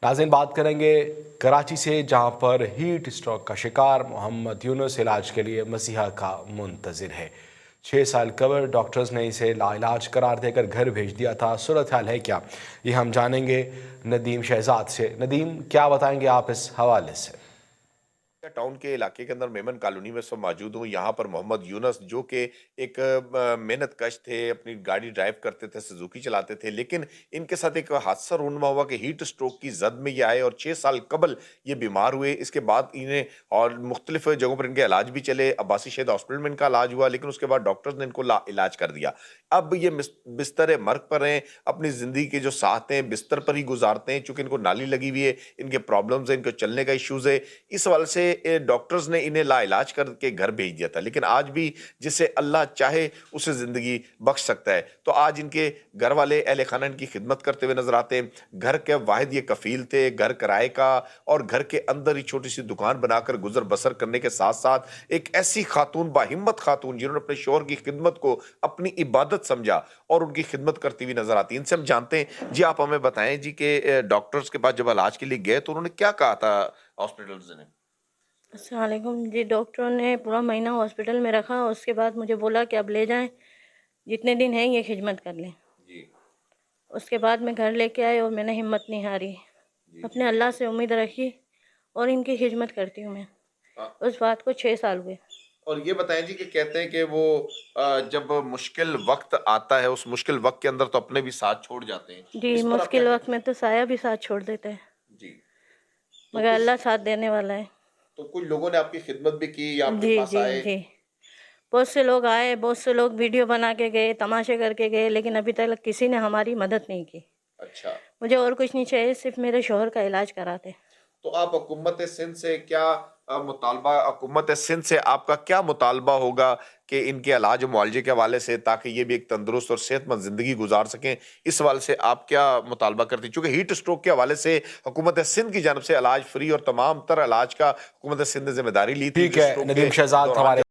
ناظرین، بات کریں گے کراچی سے، جہاں پر ہیٹ اسٹروک کا شکار محمد یونس علاج کے لیے مسیحا کا منتظر ہے۔ 6 سال قبل ڈاکٹرز نے اسے لا علاج قرار دے کر گھر بھیج دیا تھا۔ صورتحال ہے کیا، یہ ہم جانیں گے ندیم شہزاد سے۔ ندیم، کیا بتائیں گے آپ اس حوالے سے؟ ٹاؤن کے علاقے کے اندر میمن کالونی میں سب موجود ہوں۔ یہاں پر محمد یونس جو کہ ایک محنت کش تھے، اپنی گاڑی ڈرائیو کرتے تھے، سزوکی چلاتے تھے، لیکن ان کے ساتھ ایک حادثہ رونما ہوا کہ ہیٹ اسٹروک کی زد میں یہ آئے اور 6 سال قبل یہ بیمار ہوئے۔ اس کے بعد انہیں اور مختلف جگہوں پر ان کے علاج بھی چلے، عباسی شہید ہاسپٹل میں ان کا علاج ہوا، لیکن اس کے بعد ڈاکٹرز نے ان کو لا علاج کر دیا۔ اب یہ بستر مرگ پر ہیں، اپنی زندگی کے جو ساتھ ہیں بستر پر ہی گزارتے ہیں، چونکہ ان کو نالی لگی ہوئی ہے، ان کے پرابلمز ہیں، ان کو چلنے کا ایشوز ہے۔ اس حوالے سے ڈاکٹرز نے انہیں لا علاج کر کے گھر بھیج دیا تھا، لیکن آج بھی جسے اللہ چاہے اسے زندگی بخش سکتا ہے۔ تو آج ان کے گھر والے اہل خانہ ان کی خدمت کرتے ہوئے نظر آتے ہیں۔ گھر کے واحد یہ کفیل تھے، گھر کرائے کا، اور گھر کے اندر ہی چھوٹی سی دکان بنا کر گزر بسر کرنے کے ساتھ ساتھ ایک ایسی خاتون، باہمت خاتون، جنہوں نے اپنے شوہر کی خدمت کو اپنی عبادت سمجھا اور ان کی خدمت کرتی ہوئی نظر آتی ہیں۔ ان سے ہم جانتے ہیں، جی آپ ہمیں بتائیں جی کہ ڈاکٹرز کے پاس جب علاج کے لیے گئے تو انہوں نے کیا کہا تھا ہاسپٹلز نے؟ السلام علیکم جی۔ ڈاکٹروں نے پورا مہینہ ہاسپٹل میں رکھا، اس کے بعد مجھے بولا کہ اب لے جائیں، جتنے دن ہیں یہ خدمت کر لیں۔ جی اس کے بعد میں گھر لے کے آئے اور میں نے ہمت نہیں ہاری، جی اپنے اللہ سے امید رکھی اور ان کی خدمت کرتی ہوں میں۔ اس بات کو 6 سال ہوئے۔ اور یہ بتائیں جی کہ کہتے ہیں کہ وہ جب مشکل وقت آتا ہے، اس مشکل وقت کے اندر تو اپنے بھی ساتھ چھوڑ جاتے ہیں، جی، اس پر آپ کیا مشکل وقت کہتے میں تو سایہ بھی ساتھ چھوڑ دیتا ہے، ہیں؟ جی تو مگر کچھ اللہ ساتھ دینے والا ہے۔ تو کچھ لوگوں نے آپ کی خدمت بھی کی یا آپ کے جی پاس جی آئے؟ جی، بہت سے لوگ آئے، بہت سے لوگ ویڈیو بنا کے گئے، تماشے کر کے گئے، لیکن ابھی تک کسی نے ہماری مدد نہیں کی۔ اچھا، مجھے اور کچھ نہیں چاہیے، صرف میرے شوہر کا علاج کراتے۔ تو آپ حکومت سندھ سے کیا مطالبہ، حکومت سندھ سے آپ کا کیا مطالبہ ہوگا کہ ان کے علاج و معالجے کے حوالے سے، تاکہ یہ بھی ایک تندرست اور صحت مند زندگی گزار سکیں، اس حوالے سے آپ کیا مطالبہ کرتی ہیں؟ چونکہ ہیٹ اسٹروک کے حوالے سے حکومت سندھ کی جانب سے علاج فری اور تمام تر علاج کا حکومت سندھ نے ذمہ داری لی تھی ٹھیک جو ہے اسٹروک کے ندیم شہزاد، دوران ہمارے